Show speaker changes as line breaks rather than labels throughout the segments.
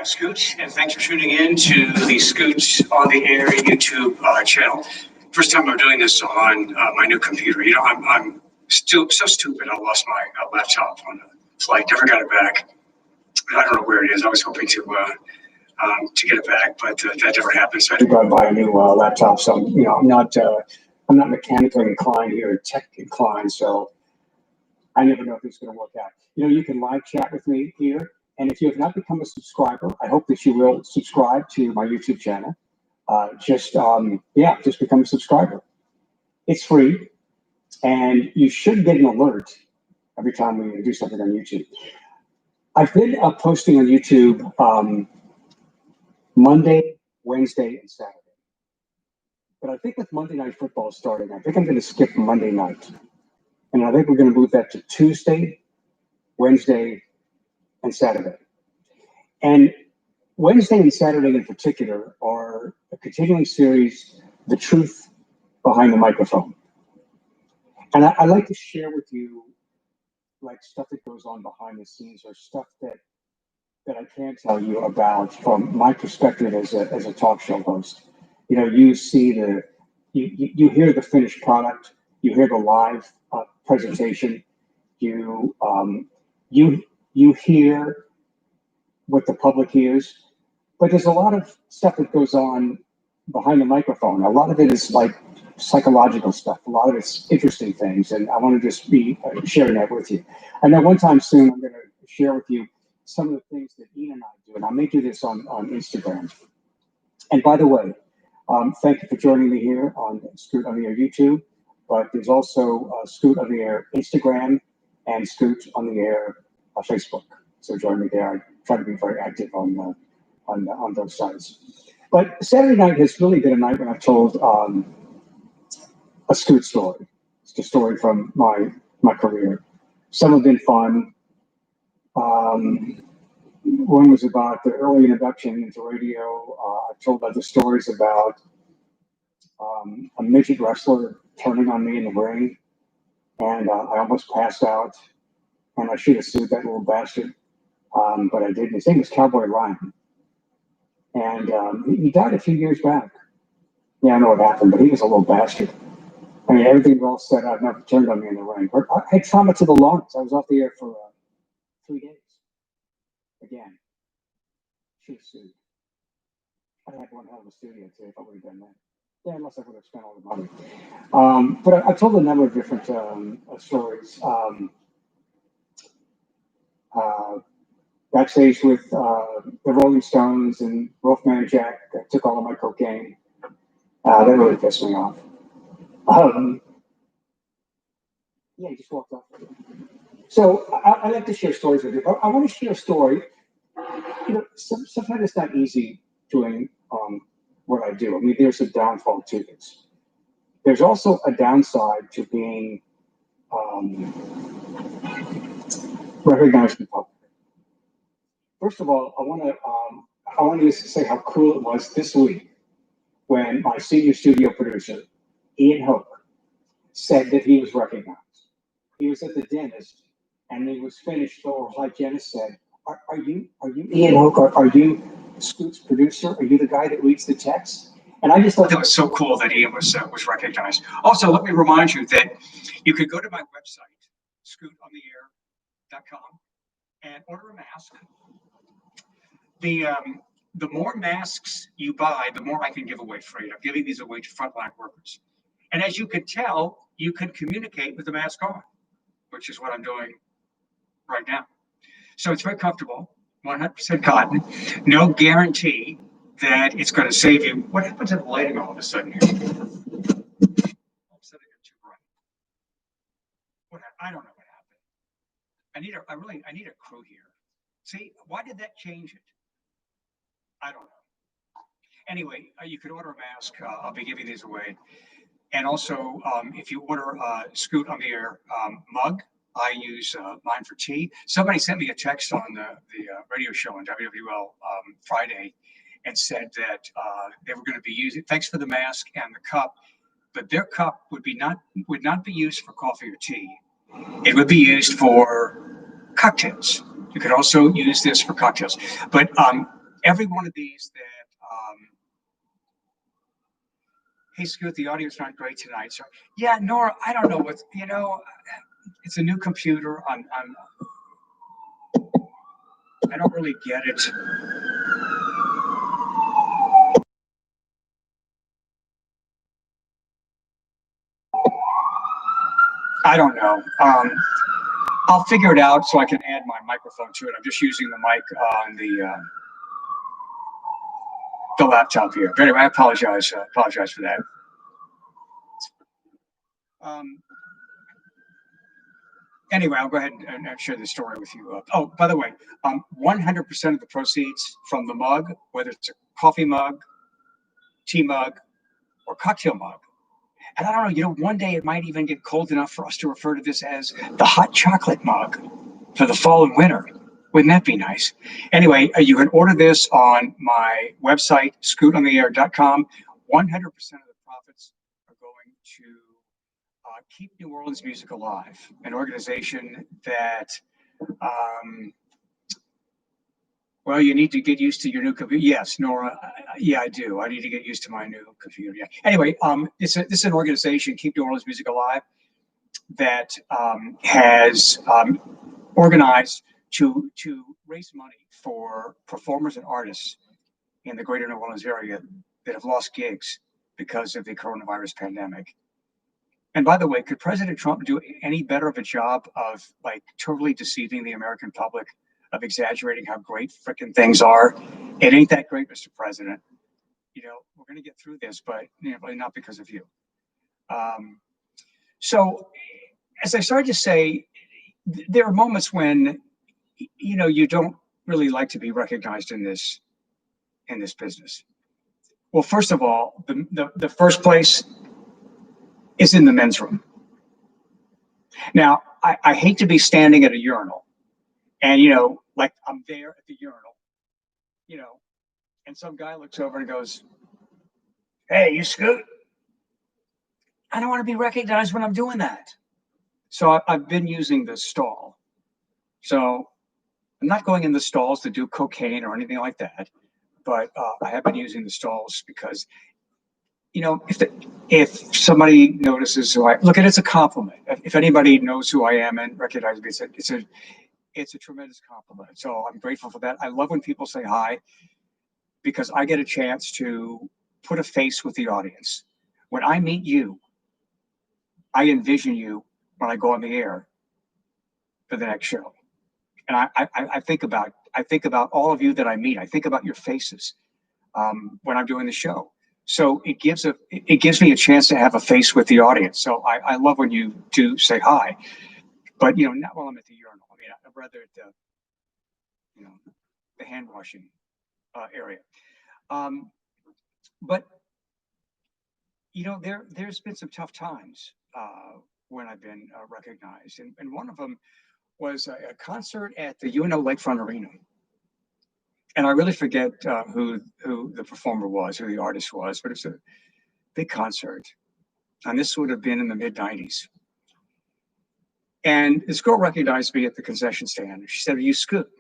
Scoot, and thanks for tuning in to the Scoot on the Air YouTube channel. First time I'm doing this on my new computer. You know, I'm still so stupid. I lost my laptop on a flight. Never got it back. I don't know where it is. I was hoping to get it back, but that never happened. So I had to go and buy a new laptop. So I'm not mechanically inclined here, tech inclined. So I never know if it's going to work out. You can live chat with me here. And if you have not become a subscriber, I hope that you will subscribe to my YouTube channel. Just become a subscriber. It's free, and you should get an alert every time we do something on YouTube. I've been posting on YouTube Monday, Wednesday, and Saturday. But I think with Monday Night Football starting, I think I'm going to skip Monday night. And I think we're going to move that to Tuesday, Wednesday, and Saturday. And Wednesday and Saturday in particular are a continuing series, The Truth Behind the Microphone. And I like to share with you like stuff that goes on behind the scenes, or stuff that I can't tell you about from my perspective as a talk show host. You see you hear the finished product, you hear the live presentation, you hear what the public hears, but there's a lot of stuff that goes on behind the microphone. A lot of it is like psychological stuff. A lot of it's interesting things, and I want to just be sharing that with you. I know one time soon I'm going to share with you some of the things that Ian and I do, and I may do this on Instagram. And by the way, thank you for joining me here on Scoot on the Air YouTube, but there's also Scoot on the Air Instagram and Scoot on the Air Facebook. So join me there. I try to be very active on those sites. But Saturday night has really been a night when I've told a Scoot story. It's a story from my career. Some have been fun. One was about the early introduction into radio. I've told other stories about a midget wrestler turning on me in the ring, and I almost passed out, and I should have sued that little bastard. But I didn't. His name was Cowboy Ryan. And he died a few years back. Yeah, I know what happened, but he was a little bastard. I mean, everything was all set up, never turned on me in the ring. But I had trauma to the lungs. I was off the air for 3 days. Again, should have sued. I'd have one hell of a studio too if I would have done that. Yeah, unless I would have spent all the money. But I told a number of different stories. Backstage with the Rolling Stones and Wolfman Jack took all of my cocaine. That really pissed me off. He just walked off. So I like to share stories with you. I want to share a story. Sometimes it's not easy doing what I do. I mean, there's a downfall to this. There's also a downside to being recognized in public. First of all, I want to just say how cool it was this week when my senior studio producer, Ian Hoke, said that he was recognized. He was at the dentist, and he was finished. The oral hygienist said, "Are you Ian Hoke? Are you Scoot's producer? Are you the guy that reads the text?" And I just thought that was so cool that Ian was recognized. Also, let me remind you that you could go to my website, scootontheair.com, and order a mask. The more masks you buy, the more I can give away free. I'm giving these away to frontline workers. And as you can tell, you can communicate with the mask on, which is what I'm doing right now. So it's very comfortable, 100% cotton, no guarantee that it's going to save you. What happened to the lighting all of a sudden here? All of a sudden it got too bright. I don't know what happened. I need a crew here. See, why did that change it? I don't know. Anyway, you could order a mask. I'll be giving these away. And also, if you order a Scoot on the Air mug, I use mine for tea. Somebody sent me a text on the radio show on WWL Friday and said that they were going to be using, thanks for the mask and the cup, but their cup would not be used for coffee or tea. It would be used for cocktails. You could also use this for cocktails. But every one of these that, hey, Scoot, the audio's not great tonight. So yeah, Nora, I don't know what's, it's a new computer. I don't really get it. I don't know. I'll figure it out so I can add my microphone to it. I'm just using the mic on the laptop here. But anyway, I apologize for that. Anyway, I'll go ahead and share this story with you. Oh, by the way, 100% of the proceeds from the mug, whether it's a coffee mug, tea mug, or cocktail mug, and I don't know, one day it might even get cold enough for us to refer to this as the hot chocolate mug for the fall and winter. Wouldn't that be nice? Anyway, you can order this on my website, scootontheair.com. 100% of the profits are going to Keep New Orleans Music Alive, an organization that, well, you need to get used to your new computer. Yes, Nora, yeah, I do. I need to get used to my new computer. Yeah. Anyway, this is an organization, Keep New Orleans Music Alive, that has organized to raise money for performers and artists in the greater New Orleans area that have lost gigs because of the coronavirus pandemic. And by the way, could President Trump do any better of a job of totally deceiving the American public, of exaggerating how great frickin' things are? It ain't that great, Mr. President. We're going to get through this, but really not because of you. So as I started to say, there are moments when, you don't really like to be recognized in this business. Well, first of all, the first place is in the men's room. Now, I hate to be standing at a urinal and, I'm there at the urinal, and some guy looks over and goes, "Hey, you Scoot?" I don't want to be recognized when I'm doing that. So I've been using the stall. So I'm not going in the stalls to do cocaine or anything like that, but I have been using the stalls because, if somebody notices who I look at, it's a compliment. If anybody knows who I am and recognizes me, it's a tremendous compliment. So I'm grateful for that. I love when people say hi because I get a chance to put a face with the audience. When I meet you, I envision you when I go on the air for the next show. And I think about all of you that I meet. I think about your faces when I'm doing the show. So it gives me a chance to have a face with the audience. So I love when you do say hi, but not while I'm at the urinal. I mean, I'd rather at the hand washing area. But there's been some tough times when I've been recognized, and one of them was a concert at the UNO Lakefront Arena. And I really forget who the performer was, who the artist was, but it's a big concert. And this would have been in the mid-90s. And this girl recognized me at the concession stand. She said, "Are you Scoot?"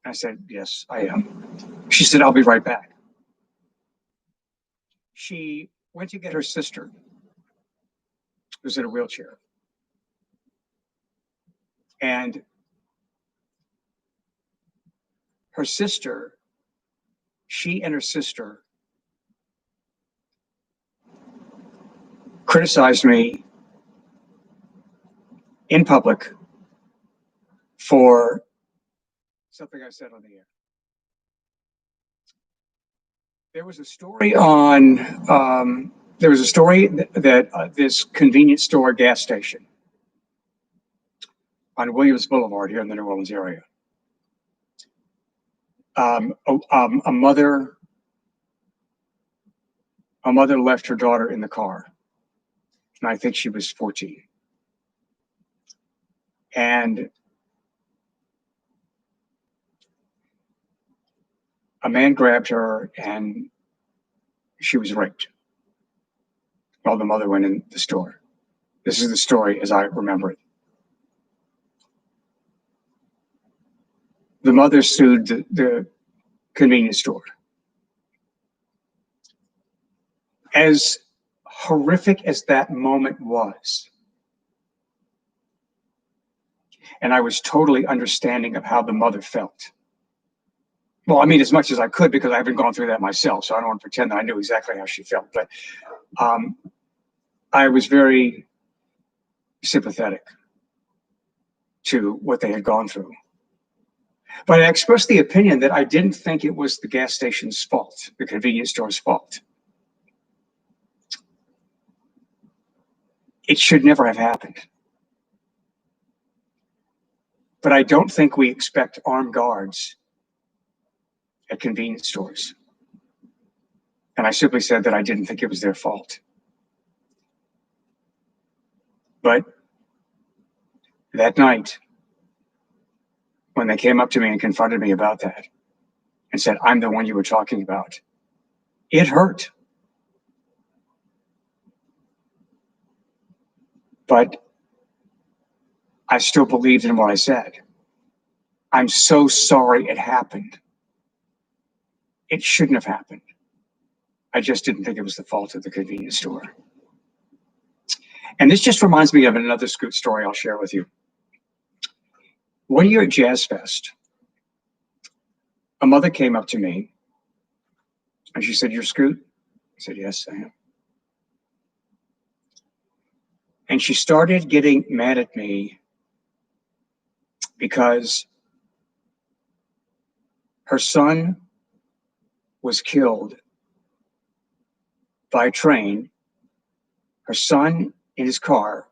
I said, "Yes, I am." She said, "I'll be right back." She went to get her sister, who was in a wheelchair. And she and her sister criticized me in public for something I said on the air. There was a story that this convenience store gas station on Williams Boulevard here in the New Orleans area, a mother left her daughter in the car, and I think she was 14. And a man grabbed her and she was raped while the mother went in the store. This is the story as I remember it. The mother sued the convenience store. As horrific as that moment was, and I was totally understanding of how the mother felt. Well, I mean, as much as I could, because I haven't gone through that myself, so I don't want to pretend that I knew exactly how she felt. But I was very sympathetic to what they had gone through. But I expressed the opinion that I didn't think it was the gas station's fault, the convenience store's fault. It should never have happened. But I don't think we expect armed guards at convenience stores. And I simply said that I didn't think it was their fault. But that night, when they came up to me and confronted me about that and said, I'm the one you were talking about, it hurt. But I still believed in what I said. I'm so sorry it happened. It shouldn't have happened. I just didn't think it was the fault of the convenience store. And this just reminds me of another Scoot story I'll share with you. One year at Jazz Fest, a mother came up to me and she said, "You're Scoot?" I said, "Yes, I am." And she started getting mad at me because her son was killed by a train. Her son in his car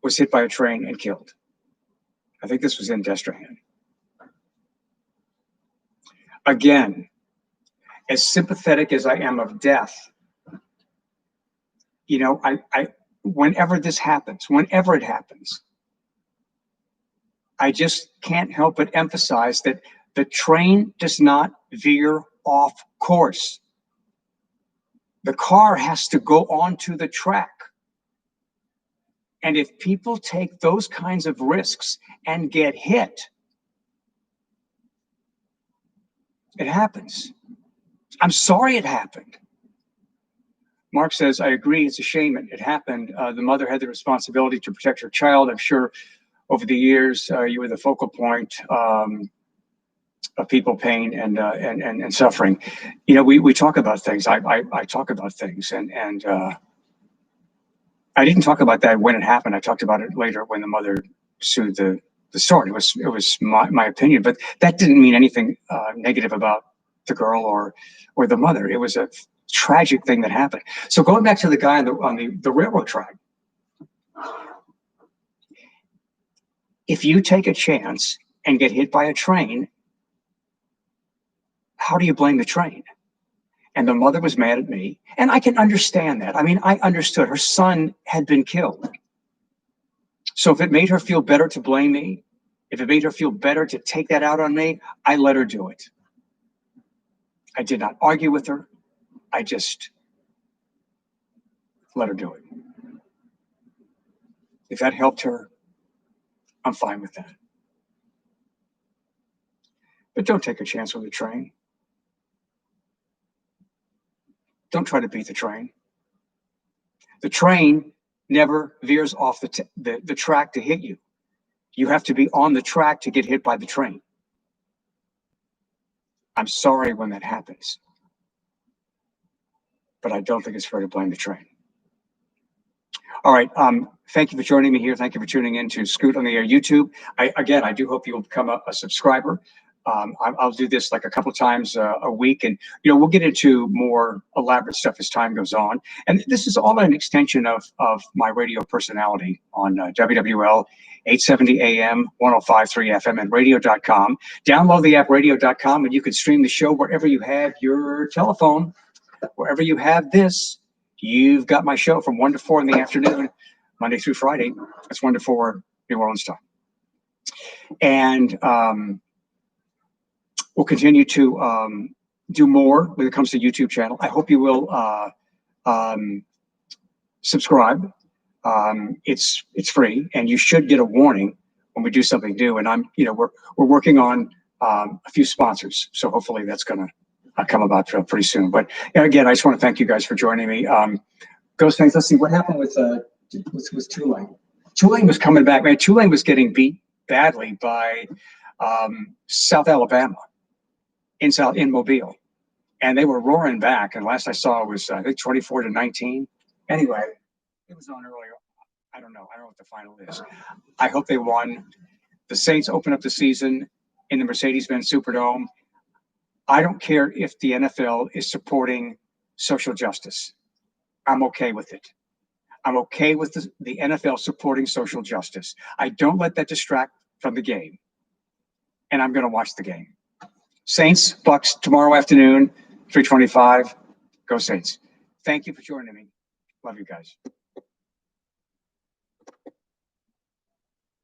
was hit by a train and killed. I think this was in Destrehan. Again, as sympathetic as I am of death, you know, whenever this happens, whenever it happens, I just can't help but emphasize that the train does not veer off course. The car has to go onto the track. And if people take those kinds of risks and get hit, it happens. I'm sorry it happened. Mark says, I agree, it's a shame it happened. The mother had the responsibility to protect her child. I'm sure over the years, you were the focal point of people pain and suffering. You know, we talk about things. I talk about things, and I didn't talk about that when it happened. I talked about it later when the mother sued the store. It was my opinion, but that didn't mean anything negative about the girl or the mother. It was a tragic thing that happened. So going back to the guy on the railroad track, if you take a chance and get hit by a train, how do you blame the train? And the mother was mad at me, and I can understand that. I mean, I understood her son had been killed. So if it made her feel better to blame me, if it made her feel better to take that out on me, I let her do it. I did not argue with her. I just let her do it. If that helped her, I'm fine with that. But don't take a chance with a train. Don't try to beat the train. The train never veers off the track to hit you. You have to be on the track to get hit by the train. I'm sorry when that happens, but I don't think it's fair to blame the train. All right. Thank you for joining me here. Thank you for tuning in to Scoot on the Air YouTube. I do hope you'll become a subscriber. I'll do this like a couple times a week, and we'll get into more elaborate stuff as time goes on. And this is all an extension of my radio personality on WWL 870 AM, 105.3 FM, and radio.com. Download the app radio.com, and you can stream the show wherever you have your telephone, wherever you have this. You've got my show from 1 to 4 in the afternoon, Monday through Friday. That's 1 to 4 New Orleans time. And we'll continue to do more when it comes to YouTube channel. I hope you will subscribe. It's free, and you should get a warning when we do something new. And we're working on a few sponsors. So hopefully that's going to come about pretty soon. But again, I just want to thank you guys for joining me. Go Saints. Let's see what happened with Tulane. Tulane was coming back, man. Tulane was getting beat badly by South Alabama in Mobile, and they were roaring back. And last I saw it was I think 24-19. Anyway, it was on earlier. I don't know what the final is. I hope they won. The Saints open up the season in the Mercedes-Benz Superdome. I don't care if the NFL is supporting social justice. I'm okay with it. I'm okay with the NFL supporting social justice. I don't let that distract from the game. And I'm going to watch the game. Saints, Bucks, tomorrow afternoon, 3:25. Go Saints. Thank you for joining me. Love you guys.